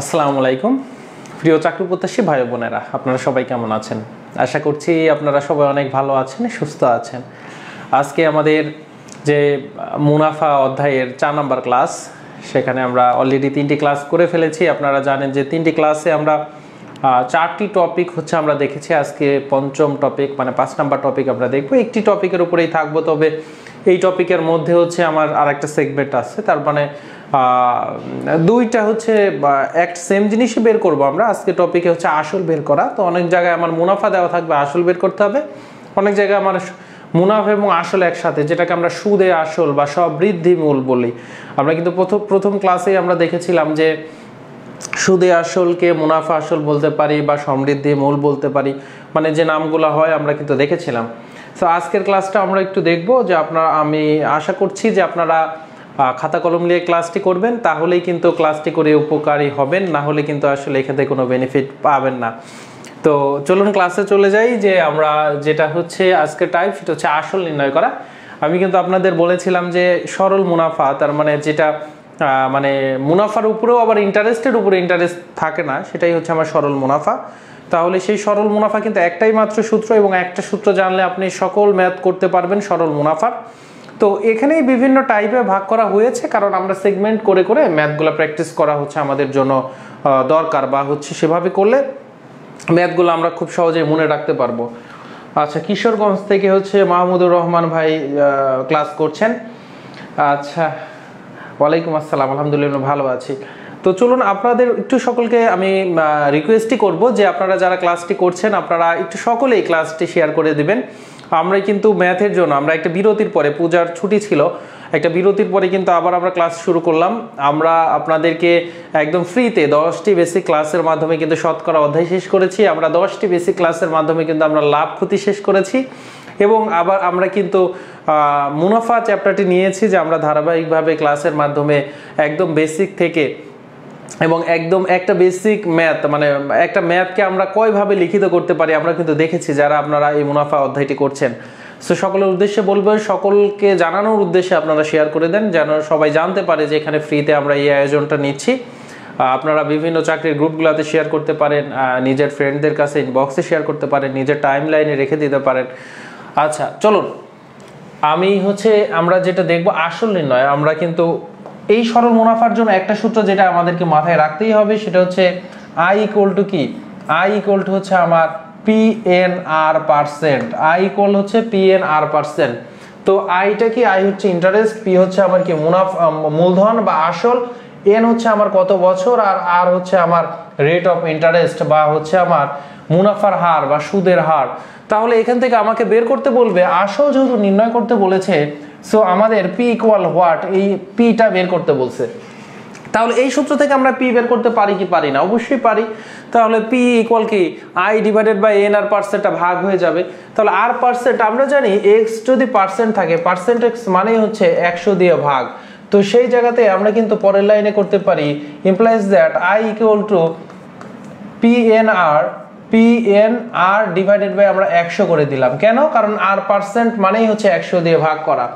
আসসালামু আলাইকুম প্রিয় চাকরি প্রত্যাশী ভাই বোনেরা, আপনারা সবাই কেমন আছেন? আশা করছি আপনারা সবাই অনেক ভালো আছেন, সুস্থ আছেন। আজকে আমাদের যে মুনাফা অধ্যায়ের 4 নম্বর ক্লাস, সেখানে আমরা অলরেডি 3টি ক্লাস করে ফেলেছি। আপনারা জানেন যে 3টি ক্লাসে আমরা 4টি টপিক আমরা দেখেছি। আজকে পঞ্চম টপিক মানে 5 নম্বর টপিক আমরা দেখব। একটি টপিকের উপরেই থাকবো, তবে এই টপিকের মধ্যে আবার আরেকটা সেগমেন্ট আছে, তার মানে দুইটা এক সেম জিনিসই বের করব আমরা। আজকে টপিকে আসল বের করা। তো অনেক জায়গায় আমার মুনাফা দেওয়া থাকবে, আসল বের করতে হবে। অনেক জায়গায় আমার মুনাফা এবং আসল একসাথে, যেটাকে আমরা সুদে আসল বা সমৃদ্ধি মূল বলি। আমরা কিন্তু প্রথম ক্লাসেই আমরা দেখেছিলাম যে সুদে আসলকে মুনাফা আসল বলতে পারি বা সমৃদ্ধি মূল বলতে পারি, মানে যে নামগুলো হয় আমরা কিন্তু দেখেছিলাম। তো আজকের ক্লাসটা আমরা একটু দেখব যে আমি আশা করছি যে আপনারা খাতা কলম নিয়ে ক্লাসটি করবেন, তাহলেই কিন্তু ক্লাসটি করে উপকারী হবেন, না হলে কিন্তু আসলে এখান থেকে কোনো বেনিফিট পাবেন না। তো চলুন ক্লাসে চলে যাই। যে আমরা যেটা আজকের টাইপ, সেটা আসল নির্ণয় করা। আমি কিন্তু আপনাদের বলেছিলাম যে সরল মুনাফা, তার মানে যেটা মানে মুনাফার উপরেও আবার ইন্টারেস্টের উপরে ইন্টারেস্ট থাকে না, সেটাই আমার সরল মুনাফা। তাহলে সেই সরল মুনাফা কিন্তু একটাই মাত্র সূত্র, এবং একটা সূত্র জানলে আপনি সকল ম্যাথ করতে পারবেন সরল মুনাফার। তো এখানেই বিভিন্ন টাইপে ভাগ করা হয়েছে, কারণ আমরা সেগমেন্ট করে করে ম্যাথগুলো প্র্যাকটিস করা আমাদের জন্য দরকার, বা সেভাবে করলে ম্যাথগুলো আমরা খুব সহজেই মনে রাখতে পারবো। আচ্ছা, কিশোরগঞ্জ থেকে মাহমুদুর রহমান ভাই ক্লাস করছেন। আচ্ছা, ওয়ালাইকুম আসসালাম, আলহামদুলিল্লাহ ভালো আছি। তো চলুন আপনাদের একটু সকলকে আমি রিকোয়েস্টই করব যে আপনারা যারা ক্লাসটি করছেন, আপনারা একটু সকলে এই ক্লাসটি শেয়ার করে দিবেন। আমরা কিন্তু ম্যাথের জন্য আমরা একটা বিরতির পরে, পূজার ছুটি ছিল, একটা বিরতির পরে কিন্তু আবার আমরা ক্লাস শুরু করলাম। আমরা আপনাদেরকে একদম ফ্রিতে 10টি বেসিক ক্লাসের মাধ্যমে কিন্তু শতকরা অধ্যায় শেষ করেছি। আমরা 10টি বেসিক ক্লাসের মাধ্যমে কিন্তু আমরা লাভ ক্ষতি শেষ করেছি, এবং আবার আমরা কিন্তু মুনাফা চ্যাপ্টারটি নিয়েছি, যে আমরা ধারাবাহিকভাবে ক্লাসের মাধ্যমে একদম বেসিক থেকে এবং একদম একটা বেসিক ম্যাথ, মানে একটা ম্যাথকে আমরা কয়ভাবে লিখিত করতে পারি আমরা কিন্তু দেখেছি, যারা আপনারা এই মুনাফা অধ্যায়টি করছেন। সো সকলের উদ্দেশ্যে বলবো, সকলকে জানানোর উদ্দেশ্যে আপনারা শেয়ার করে দেন, যেন সবাই জানতে পারে যে এখানে ফ্রিতে আমরা এই আয়োজনটা নিচ্ছি। আপনারা বিভিন্ন চাকরির গ্রুপগুলোতে শেয়ার করতে পারেন, নিজের ফ্রেন্ডদের কাছে ইনবক্সে শেয়ার করতে পারেন, নিজের টাইম লাইনে রেখে দিতে পারেন। আচ্ছা চলুন, আমি আমরা যেটা দেখব আসল নির্ণয়। আমরা কিন্তু এই সরল মুনাফার জন্য একটা সূত্র যেটা আমাদেরকে মাথায় রাখতেই হবে, সেটা আই ইকুয়াল টু কি, আই ইকুয়াল টু আমার PNR%। I equal PNR%। তো আইটা কি, আই ইন্টারেস্ট, পি আমার কি মুনাফা মূলধন বা আসল, এন আমার কত বছর, আর আর আমার রেট অফ ইন্টারেস্ট বা আমার মুনাফার হার বা সুদের হার। তাহলে এখান থেকে আমাকে বের করতে বলবে আসল, যেহেতু নির্ণয় করতে বলেছে, সো আমাদের পি ইকুয়াল হোয়াট, এই পিটা বের করতে বলছে। তাহলে এই সূত্র থেকে আমরা পি বের করতে পারি কি পারি না? অবশ্যই পারি। তাহলে পি ইকুয়াল কি আই ডিভাইডেড বাই এন, আর পার্সেন্টটা ভাগ হয়ে যাবে। তাহলে আর পার্সেন্ট আমরা জানি, এক্স যদি পার্সেন্ট থাকে, পার্সেন্ট এক্স মানেই 100 দিয়ে ভাগ। তো সেই জায়গাতে আমরা কিন্তু পরের লাইনে করতে পারি, implies that I equal to PNR divided by আমরা 100 করে দিলাম। কেন? কারণ আর পার্সেন্ট মানেই 100 দিয়ে ভাগ করা।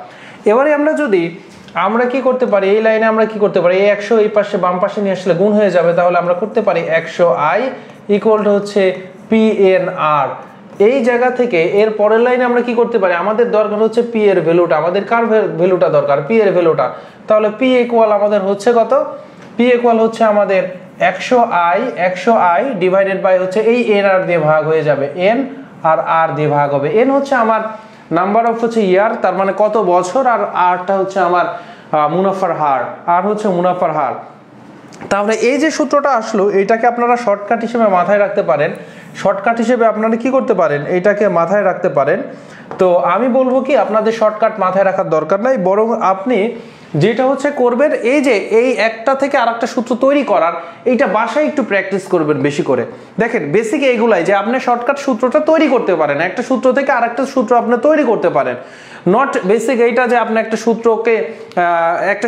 এবারে আমরা কি করতে পারি, এই লাইনে আমরা কি করতে পারি, এই 100 এই পাশে বাম পাশে নিয়ে আসলে গুণ হয়ে যাবে। তাহলে আমরা করতে পারি 100i ইকুয়াল টু PNR। এই জায়গা থেকে এর পরের লাইনে আমরা কি করতে পারি, আমাদের দরকার পি এর ভ্যালুটা। আমাদের কার ভ্যালুটা দরকার? পি এর ভ্যালুটা। তাহলে পি ইকুয়াল আমাদের কত? পি ইকুয়াল আমাদের 100i ডিভাইডেড বাই এই এন আর দিয়ে ভাগ হয়ে যাবে, এন আর আর দিয়ে ভাগ হবে। এন আমার নাম্বার অফ ইয়ার, তার মানে কত বছর, আর আরটা আমার মুনাফার হার, আর মুনাফার হার। তাহলে এই যে সূত্রটা আসলো, এটাকে আপনারা শর্টকাট হিসেবে মাথায় রাখতে পারেন। শর্টকাট হিসেবে আপনারা কি করতে পারেন, এইটাকে মাথায় রাখতে পারেন। তো আমি বলবো কি, আপনাদের শর্টকাট মাথায় রাখার দরকার নাই, বরং আপনি যেটা করবেন, এই যে এই একটা থেকে আরেকটা সূত্র তৈরি করার, এইটা বাসায় একটু প্র্যাকটিস করবেন বেশি করে। দেখেন বেসিক এইগুলাই, যে আপনি শর্টকাট সূত্রটা তৈরি করতে পারেন, একটা সূত্র থেকে আরেকটা সূত্র আপনি তৈরি করতে পারেন। নট বেসিক এইটা যে আপনি একটা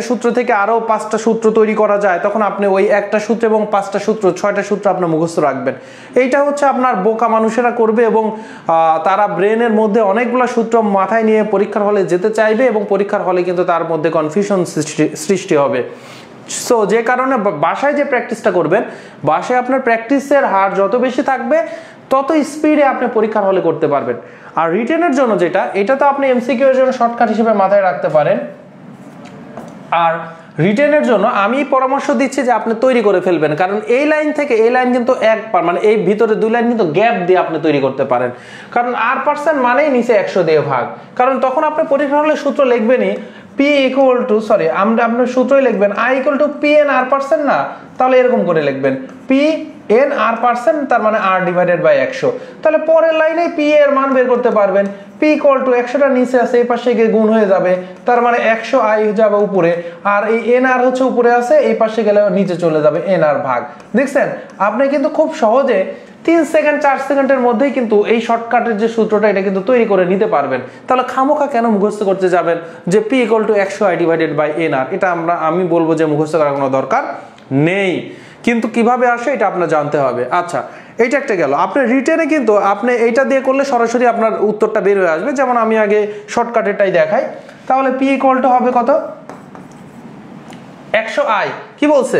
সূত্র থেকে আরো 5টা সূত্র তৈরি করা যায়, তখন আপনি ওই একটা সূত্র এবং 5টা সূত্র 6টা সূত্র আপনি মুখস্থ রাখবেন। এইটা আপনার বোকা মানুষেরা করবে, এবং তারা ব্রেনের মধ্যে অনেকগুলো সূত্র মাথায় নিয়ে পরীক্ষার হলে যেতে চাইবে, এবং পরীক্ষার হলে কিন্তু তার মধ্যে কনফিউশন সৃষ্টি হবে। সো যে কারণে বাসায় যে প্র্যাকটিসটা করবেন, বাসায় আপনার প্র্যাকটিসের হার যত বেশি থাকবে তত স্পিডে আপনি পরীক্ষার হলে করতে পারবেন। আর রিটেনের জন্য যেটা, এটা তো আপনি এমসিকিউ এর জন্য শর্টকাট হিসেবে মাথায় রাখতে পারেন। আর রিটেনের জন্য আমি পরামর্শ দিচ্ছি যে আপনি তৈরি করে ফেলবেন, কারণ এই লাইন থেকে এই লাইন কিন্তু মানে এই ভিতরে 2 লাইন কিন্তু গ্যাপ দিয়ে আপনি তৈরি করতে পারেন। কারণ r% মানেই নিচে 100 দিয়ে ভাগ, কারণ তখন আপনি পরীক্ষার হলে সূত্র লিখবেনই আপনার সূত্রই লিখবেন i = p n r%, না তাহলে এরকম করে লিখবেন p n r%, তার মানে r/100। তাহলে পরের লাইনে p এর মান বের করতে পারবেন। p = 100টা নিচে আছে, এই পাশে গিয়ে গুণ হয়ে যাবে, তার মানে 100i যাবে উপরে, আর এই nr হচ্ছে উপরে আছে, এই পাশে গেলে নিচে চলে যাবে nr ভাগ। দেখছেন, আপনি কিন্তু খুব সহজে 3 সেকেন্ড 4 সেকেন্ডের মধ্যেই কিন্তু এই শর্টকাটের যে সূত্রটা এটা কিন্তু তৈরি করে নিতে পারবেন। তাহলে খামোখা কেন মুখস্থ করতে যাবেন যে p = 100i/nr? এটা আমি বলবো যে মুখস্থ করার কোনো দরকার নেই, কিন্তু কিভাবে আসে এটা আপনার জানতে হবে। আচ্ছা, এইটা একটা গেল। আপনার রিটেনে কিন্তু আপনি এইটা দিয়ে করলে সরাসরি আপনার উত্তরটা বের হয়ে আসবে। যেমন আমি আগে শর্টকাটেরটাই দেখাই, তাহলে p = হবে কত? 100i। কি বলছে?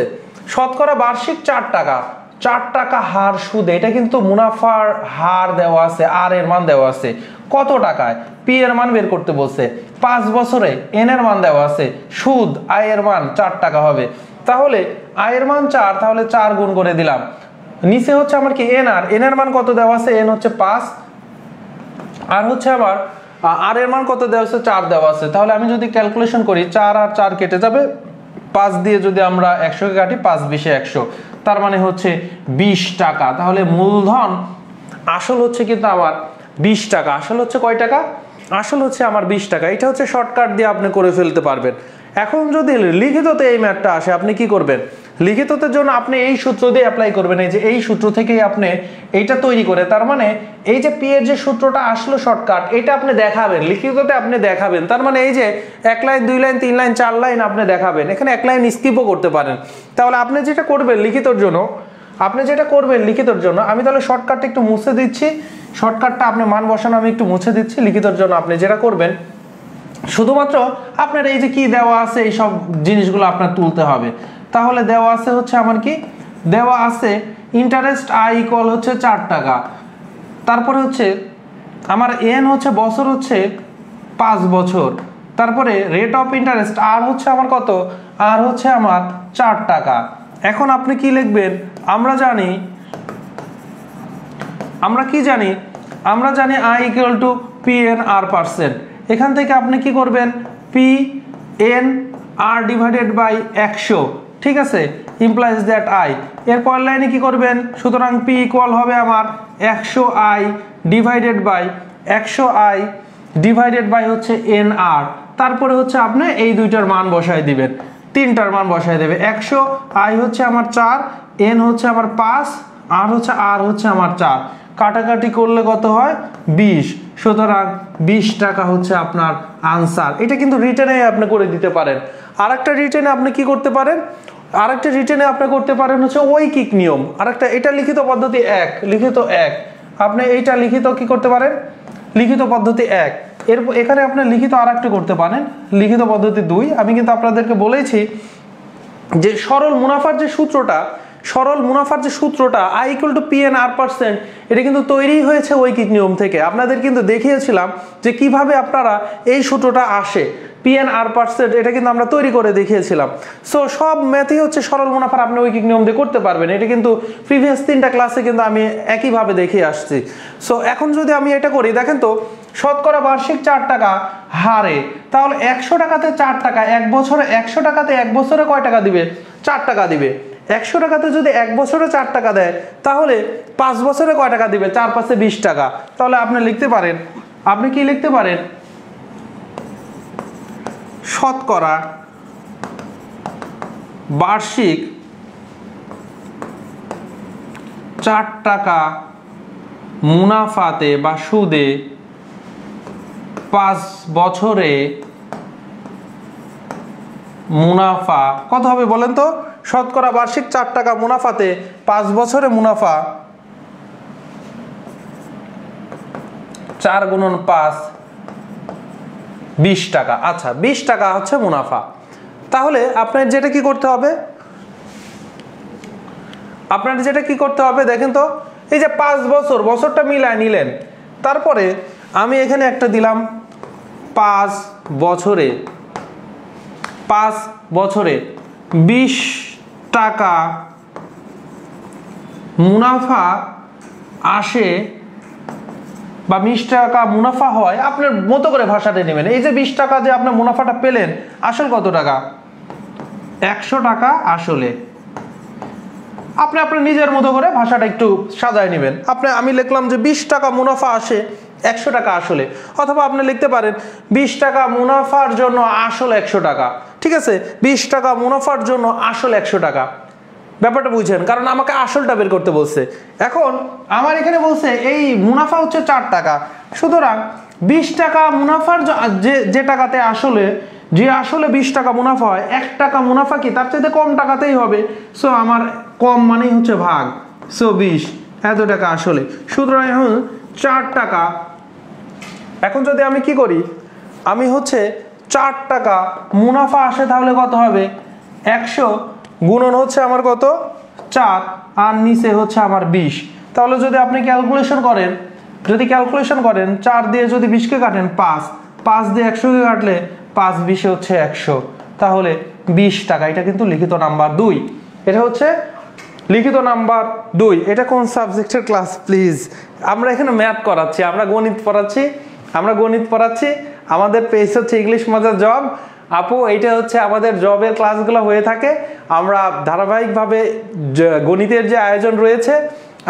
শতকরা বার্ষিক 4 টাকা, 4 টাকা হার সুদে। এটা কিন্তু মুনাফার হার দেওয়া আছে, আর এর মান দেওয়া আছে কত টাকায়, p এর মান বের করতে বলছে। 5 বছরে n এর মান দেওয়া আছে, সুদ i এর মান 4 টাকা হবে। তাহলে i এর মান 4, তাহলে 4 গুণ করে দিলাম। নিচে হচ্ছে আমার কি nr, n এর মান কত দেওয়া আছে, n হচ্ছে 5, আর হচ্ছে আমার r এর মান কত দেওয়া আছে, 4 দেওয়া আছে। তাহলে আমি যদি ক্যালকুলেশন করি, 4 আর 4 কেটে যাবে, 5 দিয়ে যদি আমরা 100 কে কাটি, 5 20 100, তার মানে হচ্ছে 20 টাকা। তাহলে মূলধন আসল হচ্ছে কিন্তু আমার 20 টাকা। আসল হচ্ছে কয় টাকা? আসল হচ্ছে আমার 20 টাকা। এটা হচ্ছে শর্টকাট দিয়ে আপনি করে ফেলতে পারবেন। এখন যদি লিখিততে এই ম্যাথটা আসে, আপনি কি করবেন? লিখিততের জন্য আপনি এই সূত্র দিয়ে অ্যাপ্লাই করবেন। এই যে এই সূত্র থেকেই আপনি এইটা তৈরি করে, তার মানে এই যে p এর যে সূত্রটা আসলো শর্টকাট, এটা আপনি দেখাবেন লিখিততে, আপনি দেখাবেন। তার মানে এই যে 1 লাইন 2 লাইন 3 লাইন 4 লাইন আপনি দেখাবেন, এখানে 1 লাইন স্কিপও করতে পারেন। তাহলে আপনি যেটা করবেন লিখিতর জন্য, আমি তাহলে শর্টকাটটা একটু মুছে দিচ্ছি। শর্টকাটটা আপনি মান বসানো আমি একটু মুছে দিচ্ছি। লিখিতর জন্য আপনি যেটা করবেন, শুধুমাত্র আপনার এই যে কি দেওয়া আছে এই সব জিনিসগুলো আপনার তুলতে হবে। তাহলে দেওয়া আছে হচ্ছে আমার কি দেওয়া আছে, ইন্টারেস্ট i = হচ্ছে 4 টাকা, তারপরে হচ্ছে আমার n হচ্ছে বছর হচ্ছে 5 বছর, তারপরে রেট অফ ইন্টারেস্ট r হচ্ছে আমার কত, r হচ্ছে আমার 4 টাকা। এখন আপনি কি লিখবেন? আমরা জানি i = p n r%। এখান থেকে আপনি কি করবেন? p n r/100, ঠিক আছে, ইমপ্লাইজ দ্যাট i। এর পরের লাইনে কি করবেন? সুতরাং p = হবে আমার 100i/100i হচ্ছে nr। তারপরে হচ্ছে আপনি এই দুইটার মান বসায় দিবেন, তিনটার মান বসায় দেবে। 100i হচ্ছে আমার 4, n হচ্ছে আমার 5, r হচ্ছে আমার 4। কাটাকাটি করলে কত হয়? 20। সুতরাং 20 টাকা হচ্ছে আপনার আনসার। এটা কিন্তু রিটেনে আপনি করে দিতে পারেন। আরেকটা রিটেনে আপনি কি করতে পারেন? করতে পারেন হচ্ছে ঐকিক নিয়ম। আরেকটা, এটা লিখিত পদ্ধতি 1, আপনি এইটা লিখিত কি করতে পারেন? লিখিত পদ্ধতি 1। এখানে আপনি লিখিত আরেকটা করতে পারেন, লিখিত পদ্ধতি 2। আমি কিন্তু আপনাদেরকে বলেছি যে সরল মুনাফার যে সূত্রটা i = p n r%, এটা কিন্তু তৈরি হয়েছে ঐকিক নিয়ম থেকে। আপনাদের কিন্তু দেখিয়েছিলাম যে কিভাবে আপনারা এই সূত্রটা আসে, p n r%, এটা কিন্তু আমরা তৈরি করে দেখিয়েছিলাম। সো সব ম্যাথই হচ্ছে সরল মুনাফার আপনি ঐকিক নিয়ম দিয়ে করতে পারবেন। এটা কিন্তু প্রিভিয়াস 3টা ক্লাসে কিন্তু আমি একইভাবে দেখিয়ে আসছি। সো এখন যদি আমি এটা করি, দেখেন তো, শতকরা বার্ষিক 4 টাকা হারে, তাহলে 100 টাকাতে 4 টাকা, 1 বছরে 100 টাকাতে 1 বছরে কয় টাকা দিবে? 4 টাকা দিবে। 100 টাকাতে যদি 1 বছরে 4 টাকা দেয়, তাহলে 5 বছরে কয় টাকা দিবে? 4 × 5 = 20 টাকা। তাহলে আপনি কি লিখতে পারেন? শতকরা বার্ষিক 4 টাকা মুনাফাতে বা সুদে 5 বছরে মুনাফা কত হবে বলেন তো? শতকরা বার্ষিক 4 টাকা মুনাফাতে 5 বছরে মুনাফা 4 × 5 = 20 টাকা। আচ্ছা, 20 টাকা হচ্ছে মুনাফা। তাহলে আপনার যেটা কি করতে হবে, দেখেন তো, এই যে 5 বছর, বছরটা মিলায় নিলেন, তারপরে আমি এখানে একটা দিলাম 5 বছরে 20 টাকা মুনাফা আসে বা 20 টাকা মুনাফা হয়, আপনার মতো করে ভাষাটা নেবেন। এই যে 20 টাকা যে আপনার মুনাফাটা পেলেন, আসল কত টাকা? 100 টাকা আসলে। আপনি আপনার নিজের মতো করে ভাষাটা একটু সাজায় নেবেন। আমি লিখলাম যে 20 টাকা মুনাফা আসে, 100 টাকা আসলে, অথবা আপনি লিখতে পারেন 20 টাকা মুনাফার জন্য আসল 100 টাকা। ঠিক আছে, 20 টাকা মুনাফার জন্য আসল 100 টাকা। ব্যাপারটা বুঝছেন, কারণ আমাকে আসলটা বের করতে বলছে। এখন আমার এখানে বলছে এই মুনাফা হচ্ছে 4 টাকা, সুতরাং 20 টাকা মুনাফার যে টাকাতে আসলে 20 টাকা মুনাফা হয়, 1 টাকা মুনাফা কি তার চাইতে কম টাকাতেই হবে। সো আমার কম মানেই হচ্ছে ভাগ, সো 20 এত টাকা আসলে, সুতরাং এখন 4 টাকা। এখন যদি আমি কি করি, আমি হচ্ছে 4 টাকা মুনাফা আসে, তাহলে কত হবে? 100 গুণন হচ্ছে আমার কত? 4, আর নিচে হচ্ছে আমার 20। তাহলে যদি আপনি ক্যালকুলেশন করেন, 4 দিয়ে যদি 20কে কাটেন 5 দিয়ে 100কে কাটলে 5 20 হচ্ছে 100, তাহলে 20 টাকা। এটা কিন্তু লিখিত নাম্বার 2। এটা হচ্ছে লিখিত নাম্বার 2। এটা কোন সাবজেক্টের ক্লাস প্লিজ? আমরা এখানে ম্যাথ করাচ্ছি, আমরা গণিত পড়াচ্ছি। আমাদের পেজ হচ্ছে ইংলিশ মজার জব। আপু, এইটা হচ্ছে আমাদের জবের ক্লাসগুলো হয়ে থাকে। আমরা ধারাবাহিকভাবে গণিতের যে আয়োজন রয়েছে,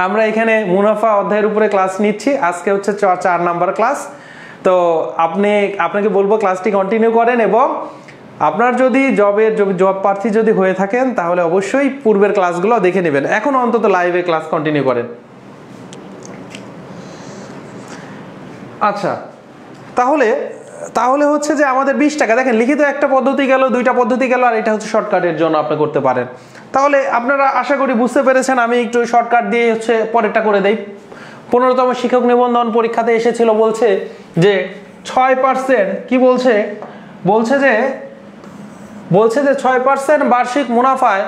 আমরা এখানে মুনাফা অধ্যায়ের উপরে ক্লাস নিচ্ছি। আজকে হচ্ছে 4 নাম্বার ক্লাস। তো আপনাকে বলবো ক্লাসটি কন্টিনিউ করেন, এবং আপনার যদি জব প্রার্থী যদি হয়ে থাকেন, তাহলে অবশ্যই পূর্বের ক্লাসগুলো দেখে নেবেন। এখন অন্তত লাইভে ক্লাস কন্টিনিউ করেন। আচ্ছা, তাহলে হচ্ছে যে আমাদের 20 টাকা, দেখেন লিখিত একটা পদ্ধতি গেল, 2টা পদ্ধতি গেল, আর এটা হচ্ছে শর্টকাটের জন্য আপনি করতে পারেন। তাহলে আপনারা আশা করি বুঝতে পেরেছেন। আমি একটু শর্টকাট দিয়ে হচ্ছে পরেরটা করে দেই। 15তম শিক্ষক নিবন্ধন পরীক্ষাতে এসেছিল, বলছে যে 6% কি বলছে যে 6% বার্ষিক মুনাফায়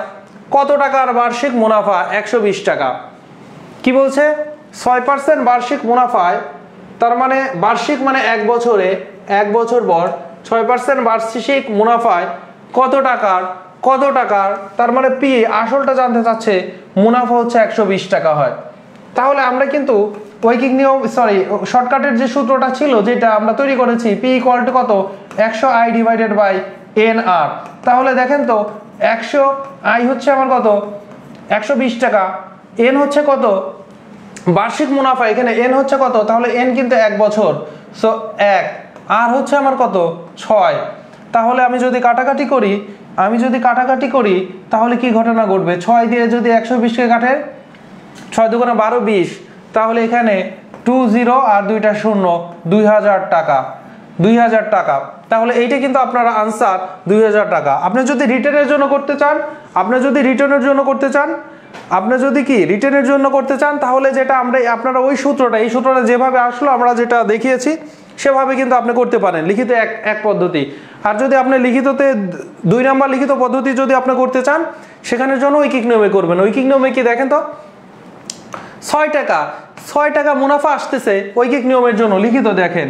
কত টাকার বার্ষিক মুনাফা? 120 টাকা। কি বলছে? 6% বার্ষিক মুনাফায়, তার মানে বার্ষিক মানে 1 বছর পর 6% বার্ষিক মুনাফায় কত টাকার, তার মানে পি আসলটা জানতে চাচ্ছে, মুনাফা হচ্ছে 120 টাকা হয়। তাহলে আমরা কিন্তু ঐকিক নিয়ম, শর্টকাটের যে সূত্রটা ছিল, যেটা আমরা তৈরি করেছি, পি ইকুয়াল টু কত? 100i divided by NR। তাহলে দেখেন তো, 100i হচ্ছে আমার কত? 120 টাকা। এন হচ্ছে কত? বার্ষিক মুনাফা। এখানে এন হচ্ছে কত? তাহলে এন কিন্তু 1 বছর, সো 1, আর হচ্ছে আমার কত? 6। তাহলে আমি যদি কাটাকাটি করি, তাহলে কি ঘটনা ঘটবে? 6 দিয়ে যদি 120কে কাটে, 6 দুগুণে 12 20, তাহলে এখানে 20 আর 2টা 0, 2000 টাকা। তাহলে এইটা কিন্তু আপনার আনসার 2000 টাকা। আপনি যদি রিটার্নের জন্য করতে চান, রিটার্নের জন্য করতে চান, তাহলে যেটা আপনারা এই সূত্রটা যেভাবে আসলো, আমরা যেটা দেখিয়েছি সেভাবে কিন্তু আপনি করতে পারেন। লিখিত এক পদ্ধতি। আর যদি আপনি লিখিততে 2 নাম্বার লিখিত পদ্ধতি যদি আপনি করতে চান, সেখানের জন্য ঐকিক নিয়মে করবেন। ঐকিক নিয়মে কি দেখেন তো, 6 টাকা মুনাফা আসতেছে ঐকিক নিয়মের জন্য। লিখিত দেখেন,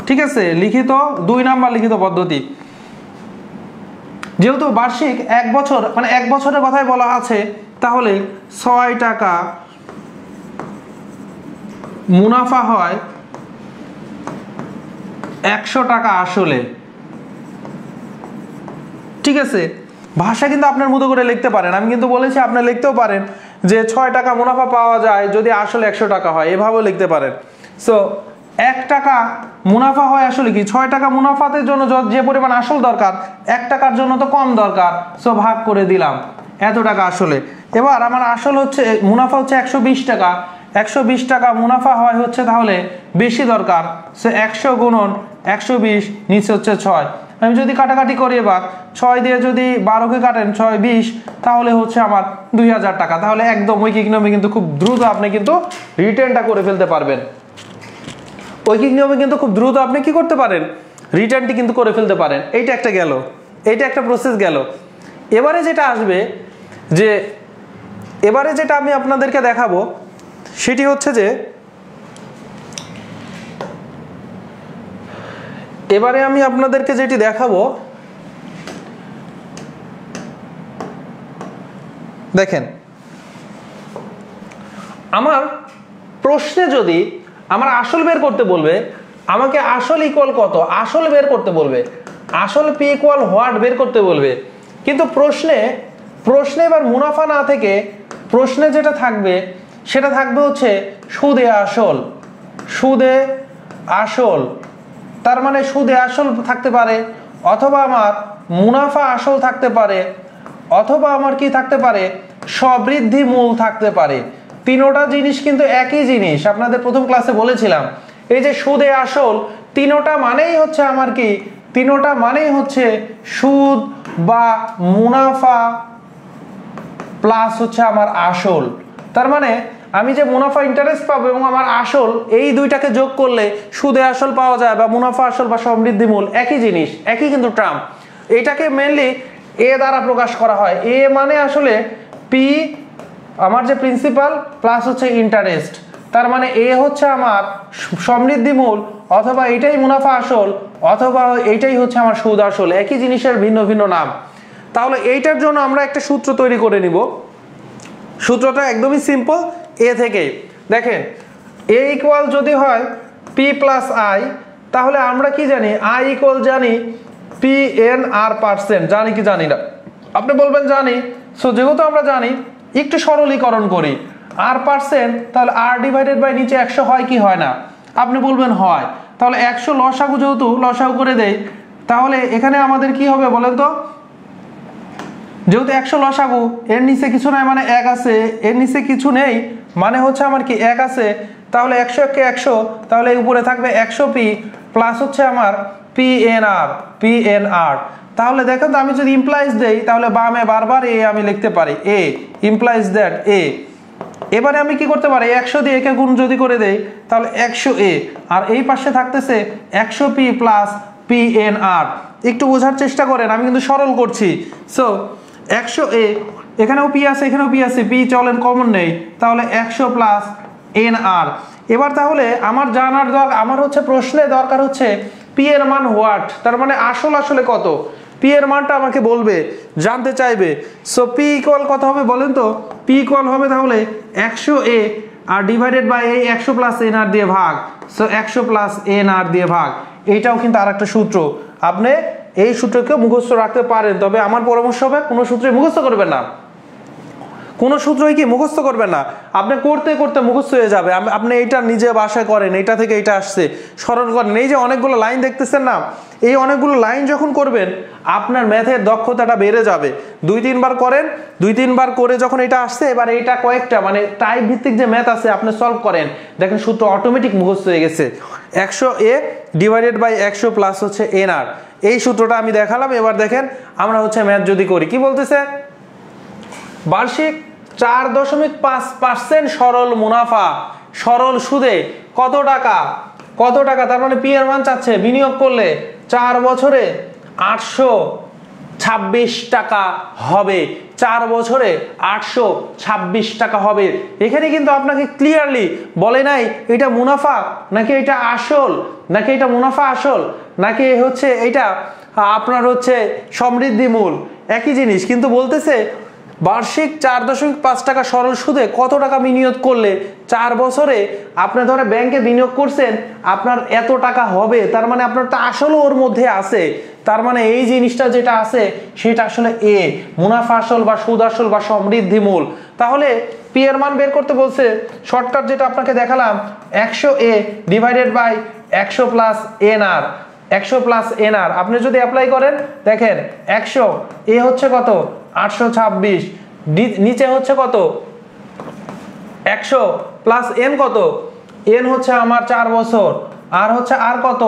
ঠিক আছে, লিখিত 2 নাম্বার লিখিত পদ্ধতি। যেহেতু বার্ষিক 1 বছর, মানে 1 বছরের কথাই বলা আছে, তাহলে 6 টাকা মুনাফা হয় 100 টাকা আসলে। ঠিক আছে, ভাষা কিন্তু আপনার মতো করে লিখতে পারেন। আমি কিন্তু বলেছি আপনি লিখতেও পারেন যে 6 টাকা মুনাফা পাওয়া যায় যদি আসলে 100 টাকা হয়, এভাবেও লিখতে পারেন। সো 1 টাকা মুনাফা হয় আসলে কি? 6 টাকা মুনাফাতের জন্য যে পরিমাণ আসল দরকার, 1 টাকার জন্য তো কম দরকার, সো ভাগ করে দিলাম, এত টাকা আসলে। এবার আমার আসল হচ্ছে মুনাফা হচ্ছে 120 টাকা। 120 টাকা মুনাফা হয় হচ্ছে তাহলে বেশি দরকার, সো 100 গুণন 120, নিচে হচ্ছে 6। আমি যদি কাটাকাটি করি, এবার 6 দিয়ে যদি 12কে কাটেন, 6 20, তাহলে হচ্ছে আমার 2000 টাকা। তাহলে একদম ঐকিক নিয়মে কিন্তু খুব দ্রুত আপনি কিন্তু রিটার্নটা করে ফেলতে পারবেন। ঐকিক নিয়মে কিন্তু খুব দ্রুত আপনি কি করতে পারেন? রিটার্নটি কিন্তু করে ফেলতে পারেন। এইটা একটা গেল। এইটা একটা প্রসেস গেল। এবারে যেটা আসবে, যে এবারে যেটা আমি আপনাদেরকে দেখাবো সেটি হচ্ছে যে এবারে আমি আপনাদেরকে যেটি দেখাবো, দেখেন আমার প্রশ্নে যদি আমার আসল বের করতে বলবে, আমাকে আসল ইকুয়াল কত আসল বের করতে বলবে, আসল পি ইকুয়াল হোয়াট বের করতে বলবে, কিন্তু প্রশ্নে এবার মুনাফা না থেকে প্রশ্নে যেটা থাকবে সেটা থাকবে হচ্ছে সুদে আসল। সুদে আসল, তার মানে সুদে আসল থাকতে পারে, অথবা আমার মুনাফা আসল থাকতে পারে, অথবা আমার কি থাকতে পারে সবৃদ্ধি মূল থাকতে পারে। তিনোটা জিনিস কিন্তু একই জিনিস, আপনাদের প্রথম ক্লাসে বলেছিলাম। এই যে সুদে আসল, তিনোটা মানেই হচ্ছে আমার কি, তিনোটা মানেই হচ্ছে সুদ বা মুনাফা প্লাস হচ্ছে আমার আসল। তার মানে আমি যে মুনাফা ইন্টারেস্ট পাবো এবং আমার আসল, এই দুইটাকে যোগ করলে সুদে আসল পাওয়া যায়, বা মুনাফা আসল বা সমৃদ্ধি মূল, একই জিনিস, একই কিন্তু টার্ম। এটাকে মেনলি এ দ্বারা প্রকাশ করা হয়। এ মানে আসলে পি আমার যে প্রিন্সিপাল প্লাস হচ্ছে ইন্টারেস্ট, তার মানে এ হচ্ছে আমার সমৃদ্ধি মূল, অথবা এইটাই মুনাফা আসল, অথবা এইটাই হচ্ছে আমার সুদ আসল, একই জিনিসের ভিন্ন ভিন্ন নাম। তাহলে এইটার জন্য আমরা একটা সূত্র তৈরি করে নিব। সূত্রটা একদমই সিম্পল, এ থেকে দেখেন এ ইকুয়াল যদি হয় পি প্লাস আই, তাহলে আমরা কি জানি, আই ইকুয়াল জানি পি এন আর পার্সেন্ট, জানি কি জানি না? আপনি বলবেন জানি। সো যেহেতু আমরা জানি, একটু সরলীকরণ করি, আর পার্সেন্ট, তাহলে আর ডিভাইডেড বাই নিচে 100 হয় কি হয় না? আপনি বলবেন হয়। তাহলে 100 লসাগু, যেহেতু লসাগু করে দেই, তাহলে এখানে আমাদের কি হবে বলেন তো? যেহেতু 100 লসাগু, এর নিচে কিছু নাই মানে 1 আছে, এর নিচে কিছু নেই মানে হচ্ছে আমার কি 1 আছে, তাহলে 100 কে 100, তাহলে উপরে থাকবে 100 পি প্লাস হচ্ছে আমার পি এন আর। তাহলে দেখেন তো, আমি যদি ইমপ্লাইজ দেই তাহলে বামে বারবার এ আমি লিখতে পারি, এ ইমপ্লাইজ দ্যাট এ। এবারে আমি কি করতে পারি, 100 দিয়ে একে গুণ যদি করে দেই তাহলে 100 এ, আর এই পাশে থাকতেছে 100 পি প্লাস পি এন আর। একটু বোঝার চেষ্টা করেন, আমি কিন্তু সরল করছি। সো 100 এ, এখানেও পি আছে এখানেও পি আছে, পি চলেন কমন নেই, তাহলে 100 প্লাস এন আর। এবার তাহলে আমার জানার দরকার, আমার হচ্ছে প্রশ্নে দরকার হচ্ছে পি এর মান হোয়াট, তার মানে আসল আসলে কত, পি এর মানটা আমাকে বলবে, জানতে চাইবে। সো পি ইকুয়াল কত হবে বলেন তো? পি ইকুয়াল হবে তাহলে 100 এ আর ডিভাইডেড বাই এই 100 প্লাস এন আর দিয়ে ভাগ। সো 100 প্লাস এন আর দিয়ে ভাগ। এইটাও কিন্তু আর একটা সূত্র, আপনি এই সূত্রকে মুখস্থ রাখতে পারেন, তবে আমার পরামর্শ হবে কোনো সূত্রে মুখস্থ করবেন না, কোনো সূত্রই কি মুখস্থ করবেন না, আপনি করতে করতে মুখস্থ হয়ে যাবে। আপনি এইটা নিজে বাসায় করেন, এটা থেকে এটা আসছে স্মরণ করেন। এই যে অনেকগুলো লাইন দেখতেছেন না, এই অনেকগুলো লাইন যখন করবেন আপনার ম্যাথের দক্ষতাটা বেড়ে যাবে। 2-3 বার করেন, 2-3 বার করে যখন এটা আসছে, এবার এইটা কয়েকটা মানে টাইপ ভিত্তিক যে ম্যাথ আছে আপনি সলভ করেন, দেখেন সূত্র অটোমেটিক মুখস্থ হয়ে গেছে। 100 এ ডিভাইডেড বাই 100 প্লাস হচ্ছে এন আর, এই সূত্রটা আমি দেখালাম। এবার দেখেন আমরা হচ্ছে ম্যাথ যদি করি, কি বলতেছে, বার্ষিক 4.5% সরল মুনাফা সরল সুদে কত টাকা, কত টাকা, তার মানে পি এর মান চাচ্ছে, বিনিয়োগ করলে 4 বছরে 826 টাকা হবে, 4 বছরে 826 টাকা হবে। এখানে কিন্তু আপনাকে ক্লিয়ারলি বলে নাই এটা মুনাফা নাকি এটা আসল, নাকি এটা মুনাফা আসল, নাকি হচ্ছে এটা আপনার হচ্ছে সমৃদ্ধি মূল, একই জিনিস। কিন্তু বলতেছে বার্ষিক 4.5 টাকা সরল সুদে কত টাকা বিনিয়োগ করলে 4 বছরে আপনি ধরে ব্যাংকে বিনিয়োগ করছেন আপনার এত টাকা হবে, তার মানে আপনার তো আসলও ওর মধ্যে আছে। তার মানে এই জিনিসটা যেটা আছে সেটা আসলে এ মুনাফা আসল বা সুদ আসল বা সমৃদ্ধি মূল। তাহলে পি এর মান বের করতে বলছে, শর্টকাট যেটা আপনাকে দেখালাম, 100 এ divided by 100 plus N R, 100 plus N R আপনি যদি অ্যাপ্লাই করেন, দেখেন 100 এ হচ্ছে কত 826, নিচে হচ্ছে কত 100 প্লাস এন কত, এন হচ্ছে আমার 4 বছর, আর হচ্ছে আর কত,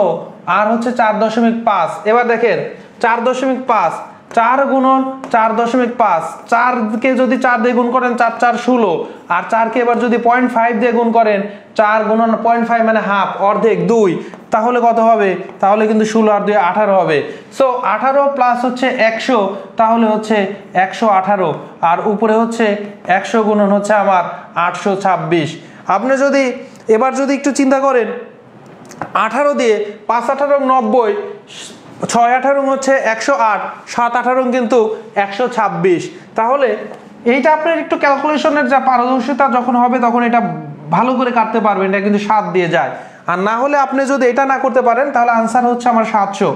আর হচ্ছে 4.5। এবার দেখেন 4.5, 4 গুণন 4.5, 4 কে যদি 4 দিয়ে গুণ করেন 4 4 16, আর 4 কে এবার যদি 0.5 দিয়ে গুণ করেন 4 গুণন 0.5 মানে হাফ, অর্ধেক 2, তাহলে কত হবে? তাহলে কিন্তু 16 আর 2 18 হবে। সো 18 প্লাস হচ্ছে 100, তাহলে হচ্ছে 118, আর উপরে হচ্ছে 100 গুণন হচ্ছে আমার 826। আপনি যদি এবার যদি একটু চিন্তা করেন, 18 দিয়ে 5 18 90, 6 18 হচ্ছে 108, 7 18 কিন্তু 126। তাহলে এইটা আপনার একটু ক্যালকুলেশনের যা পারদর্শিতা যখন হবে তখন এটা ভালো করে কাটতে পারবেন, এটা কিন্তু 7 দিয়ে যায়। আর না হলে আপনি যদি এটা না করতে পারেন তাহলে আনসার হচ্ছে আমার 700।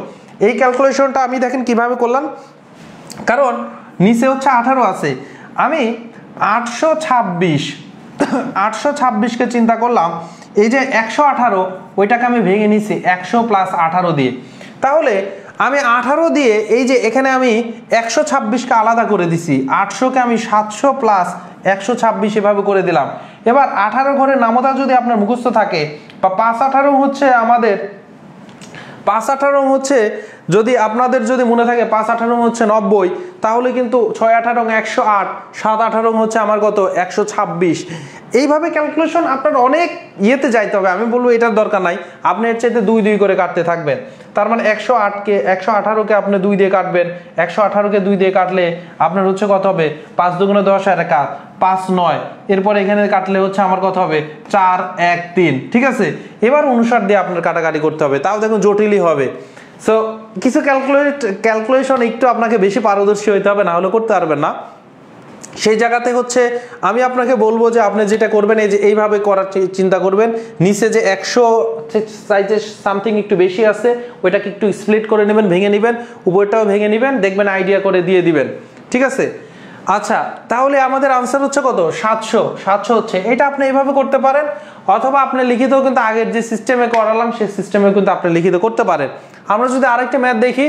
এই ক্যালকুলেশনটা আমি দেখেন কিভাবে করলাম, কারণ নিচে হচ্ছে 18 আছে, আমি 826কে চিন্তা করলাম, এই যে 118 ওইটাকে আমি ভেঙে নিছি 100 প্লাস 18 দিয়ে। তাহলে আমি 18 দিয়ে এই যে এখানে আমি 126কে আলাদা করে দিছি, 800কে আমি 700 প্লাস 126 এভাবে করে দিলাম। এবার 18 ঘরের নামতা যদি আপনার মুখস্থ থাকে, বা 5 18 হচ্ছে আমাদের 5 18 হচ্ছে যদি আপনাদের যদি মনে থাকে 5 18 হচ্ছে 90, তাহলে কিন্তু 6 18 108, 7 18 হচ্ছে আমার কত 126। এইভাবে ক্যালকুলেশন আপনার অনেক ইয়েতে যাইতে হবে, আমি বলবো এটার দরকার নাই, আপনি এর চাইতে 2 2 করে কাটতে থাকবেন। তার মানে 118কে আপনি 2 দিয়ে কাটবেন, 118কে 2 দিয়ে কাটলে আপনার হচ্ছে কত হবে? 5 দুগুণে 10 আর 1 5 9, এরপর এখানে কাটলে হচ্ছে আমার কত হবে? 4 1 3। ঠিক আছে, এবার 59 দিয়ে আপনার কাটাকাটি করতে হবে, তাও দেখুন জটিলই হবে। সো কিছু ক্যালকুলেশন একটু আপনাকে বেশি পারদর্শী হইতে হবে, না হলে করতে পারবেন না। সেই জায়গাতে হচ্ছে আমি আপনাকে বলবো যে আপনি যেটা করবেন এই যে এইভাবে করার চিন্তা করবেন, নিচে যে 100 সাইজে সামথিং একটু বেশি আছে ওইটাকে একটু স্প্লিট করে নেবেন, ভেঙে নেবেন, উপরটাও ভেঙে নেবেন, দেখবেন আইডিয়া করে দিয়ে দিবেন। ঠিক আছে, আচ্ছা তাহলে আমাদের আনসার হচ্ছে কত? 700 হচ্ছে। এটা আপনি এইভাবে করতে পারেন, অথবা আপনি লিখিতও কিন্তু আগের যে সিস্টেমে করালাম সেই সিস্টেমে কিন্তু আপনি লিখিত করতে পারেন। আমরা যদি আরেকটা ম্যাথ দেখি,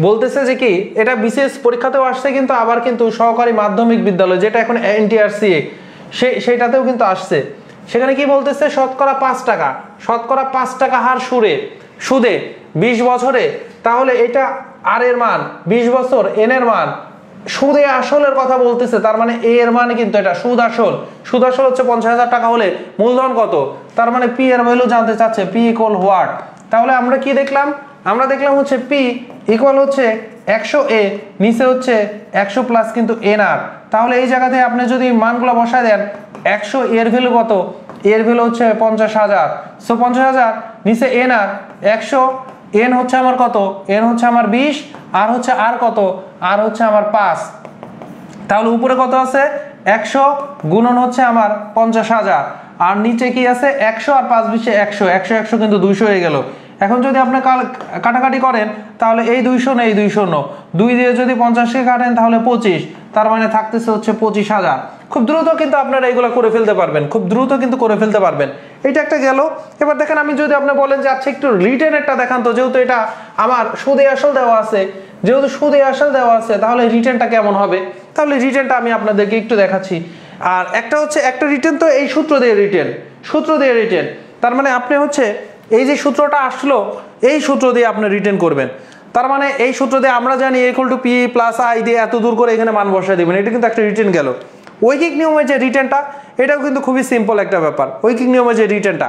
বলতেছে যে কি এটা বিশেষ পরীক্ষাতেও আসছে, কিন্তু আবার কিন্তু সহকারী মাধ্যমিক বিদ্যালয় যেটা এখন NTRCA সেইটাতেও কিন্তু আসছে। সেখানে কি বলতেছে? শতকরা 5 টাকা হার সুদে 20 বছরে, তাহলে এটা আর এর মান 20 বছর, এন এর মান, সুদে আসলের কথা বলতেছে, তার মানে এ এর মানে কিন্তু এটা সুদ আসল হচ্ছে 50,000 টাকা হলে মূলধন কত, তার মানে পি এর ভ্যালু জানতে চাচ্ছে, পি ইকুয়াল হোয়াট। তাহলে আমরা কি দেখলাম? আমরা দেখলাম হচ্ছে পি ইকুয়াল হচ্ছে 100A, নিচে হচ্ছে 100 প্লাস কিন্তু এন আর। তাহলে এই জায়গাতে আপনি যদি মানগুলো বসায় দেন, 100 এর ভ্যালু কত? এর ভ্যালু হচ্ছে 50,000, সো 50,000 নিচে এন আর 100, এন হচ্ছে আমার কত? এন হচ্ছে আমার 20, আর হচ্ছে আর কত? আর হচ্ছে আমার 5। তাহলে উপরে কত আছে? 100 গুণন হচ্ছে আমার 50,000, আর নিচে কি আছে? 100 আর 5 20 100 কিন্তু 200 হয়ে গেল। এখন যদি আপনি কাটাকাটি করেন তাহলে এই 200 না এই 200 না, 2 দিয়ে যদি 50কে কাটেন তাহলে 25, তার মানে থাকতেছে হচ্ছে 25,000। খুব দ্রুত কিন্তু আপনারা এইগুলো করে ফেলতে পারবেন, এটা একটা গেল। এবার দেখেন, আমি যদি আপনি বলেন যে আচ্ছা একটু রিটেনেরটা দেখান তো, যেহেতু এটা আমার সুদে আসল দেওয়া আছে, তাহলে রিটেনটা কেমন হবে? তাহলে রিটেনটা আমি আপনাদেরকে একটু দেখাচ্ছি। আর একটা রিটেন তো এই সূত্র দিয়ে রিটেন, তার মানে আপনি হচ্ছে এই যে সূত্রটা আসলো এই সূত্র দিয়ে আপনি রিটেন করবেন। তার মানে এই সূত্র দিয়ে আমরা জানি equal to P plus I দিয়ে এত দূর করে এখানে মান বসায় দিবেন, এটা কিন্তু একটা রিটেন গেল। ঐকিক নিয়মের যে রিটেনটা, এটাও কিন্তু খুবই সিম্পল একটা ব্যাপার, ঐকিক নিয়মের যে রিটেনটা।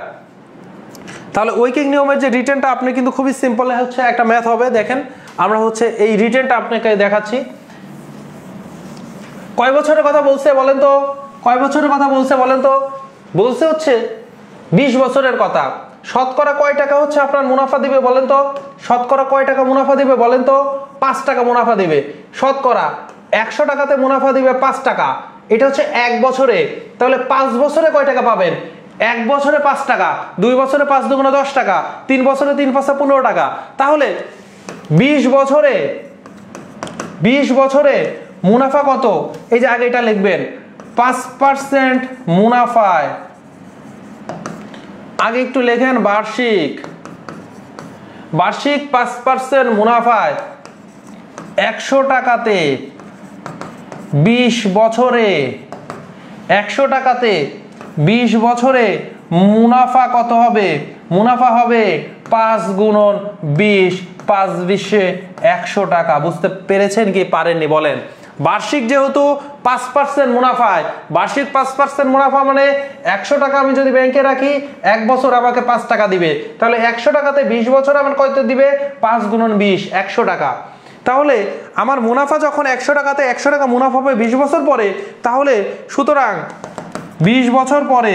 তাহলে ঐকিক নিয়মের যে রিটেনটা আপনি কিন্তু খুবই সিম্পল হচ্ছে একটা ম্যাথ হবে। দেখেন আমরা হচ্ছে এই রিটেনটা আপনাকে দেখাচ্ছি। কয় বছরের কথা বলছে বলেন তো? বলছে হচ্ছে 20 বছরের কথা। শতকরা কয় টাকা হচ্ছে আপনার মুনাফা দিবে বলেন তো? 5 টাকা মুনাফা দিবে। শতকরা 100 টাকাতে মুনাফা দিবে 5 টাকা, এটা হচ্ছে 1 বছরে। তাহলে 5 বছরে কয় টাকা পাবেন? 1 বছরে 5 টাকা, 2 বছরে 5 দুগুণে 10 টাকা, 3 বছরে 3 5 15 টাকা। তাহলে 20 বছরে মুনাফা কত? এই যে আগে এটা লিখবেন, 5% মুনাফায়, আগে একটু লেখেন বার্ষিক 5% মুনাফায় 100 টাকাতে 20 বছরে, 100 টাকাতে 20 বছরে মুনাফা কত হবে? মুনাফা হবে 5 গুণন 20, 5 20 100 টাকা। বুঝতে পেরেছেন কি পারেননি বলেন? বার্ষিক যেহেতু 5% মুনাফায়, বার্ষিক 5% মুনাফা মানে 100 টাকা আমি যদি ব্যাংকে রাখি 1 বছর আমাকে 5 টাকা দিবে, তাহলে 100 টাকাতে 20 বছর আমার কত দিবে? 5 গুণন 20 100 টাকা। তাহলে আমার মুনাফা যখন 100 টাকাতে 100 টাকা মুনাফা হবে 20 বছর পরে, তাহলে সুতরাং 20 বছর পরে,